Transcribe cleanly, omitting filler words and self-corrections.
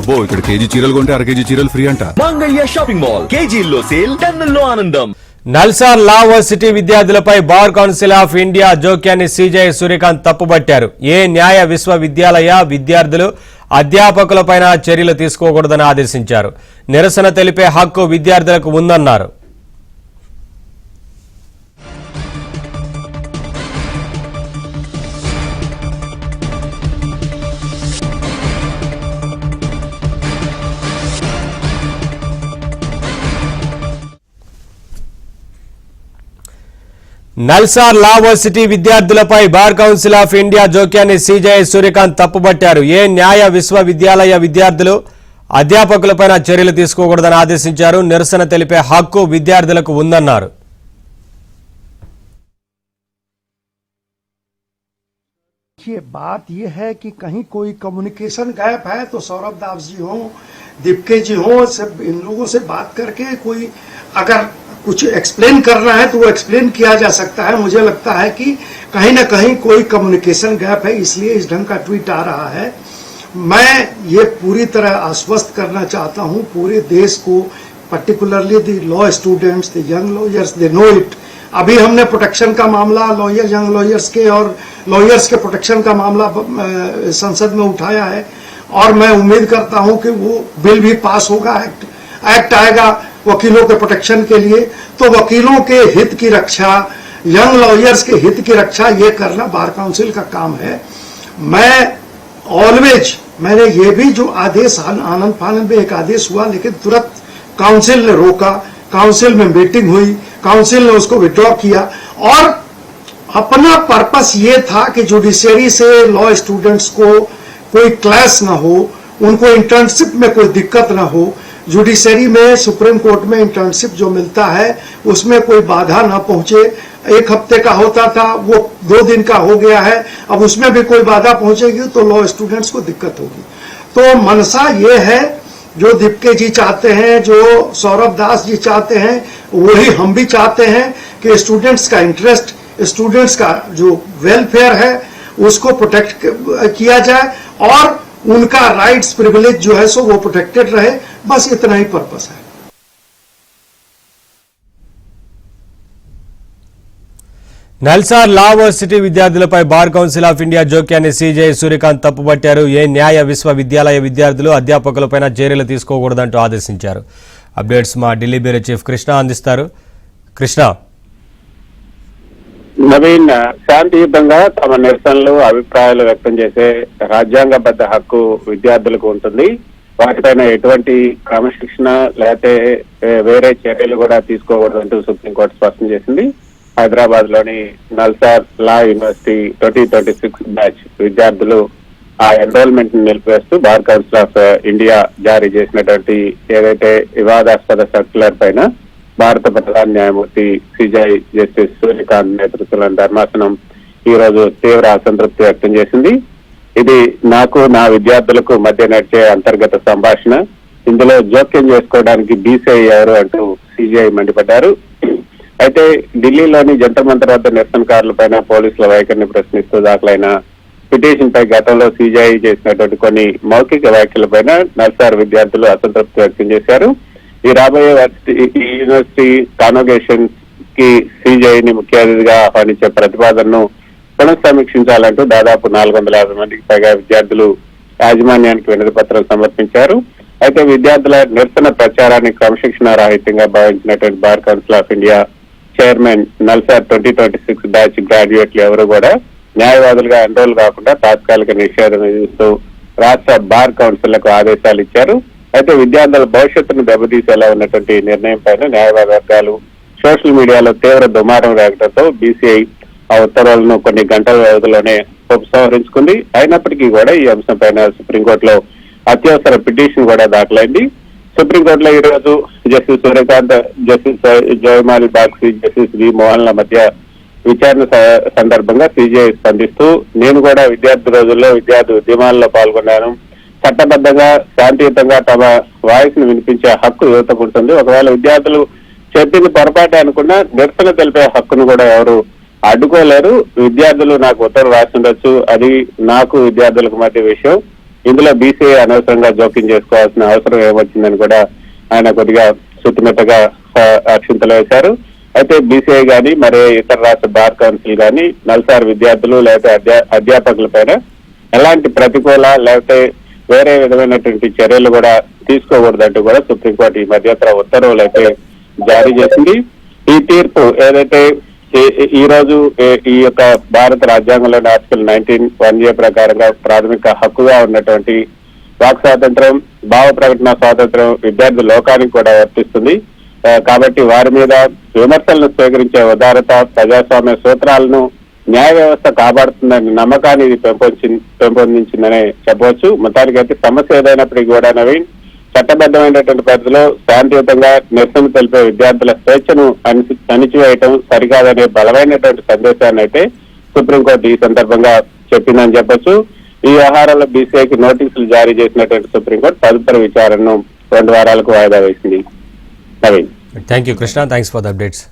అబ్బో ఇక్కడ కేజీ చీరలు కొంటే అర కేజీ చీరలు ఫ్రీ అంట. మంగళ్య షాపింగ్ మాల్ కేజీల్లో సేల్ టన్నుల్లో ఆనందం. నల్సార్ లా వర్సిటీ విద్యార్థులపై బార్ కౌన్సిల్ ఆఫ్ ఇండియా జోక్యాన్ని సీజే సూర్యకాంత్ తప్పుబట్టారు. ఏ న్యాయ విశ్వవిద్యాలయ విద్యార్థులు అధ్యాపకులపైన చర్యలు తీసుకోకూడదని ఆదేశించారు. నిరసన తెలిపే హక్కు విద్యార్థులకు ఉందన్నారు. నల్సార్ లా వర్సిటీ విద్యార్థులపై బార్ కౌన్సిల్ ఆఫ్ ఇండియా జోక్యాన్ని సీజే సూర్యకాంత్ తప్పుబట్టారు. ఏ న్యాయ విశ్వవిద్యాలయ విద్యార్థులు అధ్యాపకులపైన చర్యలు తీసుకోకూడదని ఆదేశించారు. నిరసన తెలిపే హక్కు విద్యార్థులకు ఉందన్నారు. ये बात ये है कि कहीं कोई कम्युनिकेशन गैप है तो सौरभ दास जी हो, दीपके जी हो, सब इन लोगों से बात करके कोई अगर कुछ एक्सप्लेन करना है तो वो एक्सप्लेन किया जा सकता है. मुझे लगता है कि कहीं ना कहीं कोई कम्युनिकेशन गैप है, इसलिए इस ढंग का ट्वीट आ रहा है. मैं ये पूरी तरह आश्वस्त करना चाहता हूँ पूरे देश को, particularly the law students, the young lawyers, they know it. अभी हमने प्रोटेक्शन का मामला लॉयर यंग लॉयर्स के और लॉयर्स के प्रोटेक्शन का मामला संसद में उठाया है और मैं उम्मीद करता हूं कि वो बिल भी पास होगा, एक्ट आएगा वकीलों के प्रोटेक्शन के लिए. तो वकीलों के हित की रक्षा, यंग लॉयर्स के हित की रक्षा ये करना बार काउंसिल का काम है. मैं ऑलवेज, मैंने ये भी जो आदेश आनंद फानंद में एक आदेश हुआ लेकिन तुरंत काउंसिल ने रोका, काउंसिल में मीटिंग हुई, काउंसिल ने उसको विड्रॉ किया और अपना पर्पस ये था कि जुडिशरी से लॉ स्टूडेंट्स को कोई क्लैश ना हो, उनको इंटर्नशिप में कोई दिक्कत ना हो. जुडिशरी में, सुप्रीम कोर्ट में इंटर्नशिप जो मिलता है उसमें कोई बाधा ना पहुंचे. 1 हफ्ते का होता था वो 2 दिन का हो गया है. अब उसमें भी कोई बाधा पहुंचेगी तो लॉ स्टूडेंट्स को दिक्कत होगी. तो मनसा ये है जो दीपके जी चाहते हैं, जो सौरभ दास जी चाहते हैं, वही हम भी चाहते हैं कि स्टूडेंट्स का इंटरेस्ट, स्टूडेंट्स का जो वेलफेयर है उसको प्रोटेक्ट किया जाए और उनका राइट्स प्रिविलेज जो है सो वो प्रोटेक्टेड रहे. बस इतना ही पर्पस है. నల్సార్ లా వర్సిటీ విద్యార్థులపై బార్ కౌన్సిల్ ఆఫ్ ఇండియా జోక్యాన్ని సీజే సూర్యకాంత్ తప్పుబట్టారు. ఏ న్యాయ విశ్వవిద్యాలయ విద్యార్థులు అధ్యాపకులపైన చర్యలు తీసుకోకూడదంటూ ఆదేశించారు. అప్డేట్స్ మా ఢిల్లీ బ్యూరో చీఫ్ కృష్ణ అందిస్తారు. కృష్ణ. నవీన్, శాంతియుతంగా తమ నిరసనలు, అభిప్రాయాలు వ్యక్తం చేసే రాజ్యాంగబద్ధ హక్కు విద్యార్థులకు ఉంటుంది. వాటిపైన ఎటువంటి క్రమశిక్షణ లేకపోతే వేరే చర్యలు కూడా తీసుకోకూడదంటూ సుప్రీంకోర్టు స్పష్టం చేసింది. హైదరాబాద్ లోని నల్సార్ లా యూనివర్సిటీ 2026 బ్యాచ్ విద్యార్థులు ఆ ఎన్రోల్మెంట్ ని నిలిపివేస్తూ బార్ కౌన్సిల్ ఆఫ్ ఇండియా జారీ చేసినటువంటి ఏదైతే వివాదాస్పద సర్క్యులర్ పైన భారత ప్రధాన న్యాయమూర్తి సిజై జస్టిస్ సూర్యకాంత్ నేతృత్వంలోని ధర్మాసనం ఈ రోజు తీవ్ర అసంతృప్తి వ్యక్తం చేసింది. ఇది నాకు, నా విద్యార్థులకు మధ్య నడిచే అంతర్గత సంభాషణ. ఇందులో జోక్యం చేసుకోవడానికి బీసీఐ ఎవరు అంటూ సిజై మండిపడ్డారు. అయితే ఢిల్లీలోని జంతర్ మంతర్ వద్ద నిరసనకారులపైన పోలీసుల వైఖరిని ప్రశ్నిస్తూ దాఖలైన పిటిషన్ పై గతంలో సీజీఐ చేసినటువంటి కొన్ని మౌఖిక వ్యాఖ్యలపైన నల్సార్ విద్యార్థులు అసంతృప్తి వ్యక్తం చేశారు. ఈ రాబోయే యూనివర్సిటీ కాన్వకేషన్ కి సీజీఐని ముఖ్య అతిథిగా ఆహ్వానించే ప్రతిపాదనను పునఃసమీక్షించాలంటూ దాదాపు 450 మందికి పైగా విద్యార్థులు యాజమాన్యానికి వినతి పత్రం సమర్పించారు. అయితే విద్యార్థుల నిరసన ప్రచారాన్ని క్రమశిక్షణ రాహిత్యంగా భావించినటువంటి bar council of India chairman NALSAR 2026 batch గ్రాడ్యుయేట్లు ఎవరు కూడా న్యాయవాదులుగా ఎన్రోల్ కాకుండా తాత్కాలిక నిషేధం విధిస్తూ రాష్ట్ర బార్ కౌన్సిల్లకు ఆదేశాలు ఇచ్చారు. అయితే విద్యార్థుల భవిష్యత్తును దెబ్బతీసేలా ఉన్నటువంటి నిర్ణయం పైన న్యాయవాద వర్గాలు సోషల్ మీడియాలో తీవ్ర దుమారం రేగడంతో బీసీఐ ఆ ఉత్తర్వులను కొన్ని గంటల వ్యవధిలోనే ఉపసంహరించుకుంది. అయినప్పటికీ కూడా ఈ అంశం పైన సుప్రీంకోర్టులో అత్యవసర పిటిషన్ కూడా దాఖలైంది. సుప్రీంకోర్టులో ఈ రోజు justice Suryakant, justice Joymalya Bagchi, justice V మోహన్ల మధ్య విచారణ సందర్భంగా సీజీఐ స్పందిస్తూ నేను కూడా విద్యార్థి రోజుల్లో విద్యార్థి ఉద్యమాల్లో పాల్గొన్నాను. చట్టబద్ధంగా శాంతియుతంగా తమ వాయిస్ ను వినిపించే హక్కు యువతకు ఉంటుంది. ఒకవేళ విద్యార్థులు చెప్పింది పొరపాటే అనుకున్నా నిరసన తెలిపే హక్కును కూడా ఎవరు అడ్డుకోలేరు. విద్యార్థులు నాకు ఉత్తరం రాసి ఉండొచ్చు, అది నాకు విద్యార్థులకు మధ్య విషయం. ఇందులో బీసీఐ అనవసరంగా జోక్యం చేసుకోవాల్సిన అవసరం ఏమొచ్చిందని కూడా ఆయన కొద్దిగా సుత్తిమెత్తగా అక్షింతలు వేశారు. అయితే బీసీఐ గాని మరి ఇతర రాష్ట్ర బార్ కౌన్సిల్ గాని నల్సార్ విద్యార్థులు లేకపోతే అధ్యాపకుల పైన ఎలాంటి ప్రతికూల లేకపోతే వేరే విధమైనటువంటి చర్యలు కూడా తీసుకోకూడదంటూ కూడా సుప్రీంకోర్టు ఈ మధ్యంతర ఉత్తర్వులు అయితే జారీ చేసింది. ఈ తీర్పు ఏదైతే ఈ రోజు ఈ యొక్క భారత రాజ్యాంగంలోని ఆర్టికల్ 19(1)A ప్రకారంగా ప్రాథమిక హక్కుగా ఉన్నటువంటి వాక్ స్వాతంత్రం, భావ ప్రకటన స్వాతంత్రం విద్యార్థి లోకానికి కూడా వర్తిస్తుంది. కాబట్టి వారి మీద విమర్శలను స్వీకరించే ఉదారత ప్రజాస్వామ్య సూత్రాలను న్యాయ వ్యవస్థ కాపాడుతుందని నమ్మకాన్ని ఇది పెంపొందించిందనే చెప్పవచ్చు. మొత్తానికైతే సమస్య ఏదైనప్పటికీ కూడా నవీన్ చట్టబద్ధమైనటువంటి పరిధిలో శాంతియుతంగా నిరసన తెలిపే విద్యార్థుల స్వేచ్ఛను అణిచివేయటం సరికాదనే బలమైనటువంటి సందేశాన్ని అయితే సుప్రీంకోర్టు ఈ సందర్భంగా చెప్పిందని చెప్పొచ్చు. ఈ వ్యవహారంలో బీసీఐకి నోటీసులు జారీ చేసినటువంటి సుప్రీంకోర్టు తదుపరి విచారణను 2 వారాలకు వాయిదా వేసింది. Naveen. Thank you Krishna, thanks for the updates.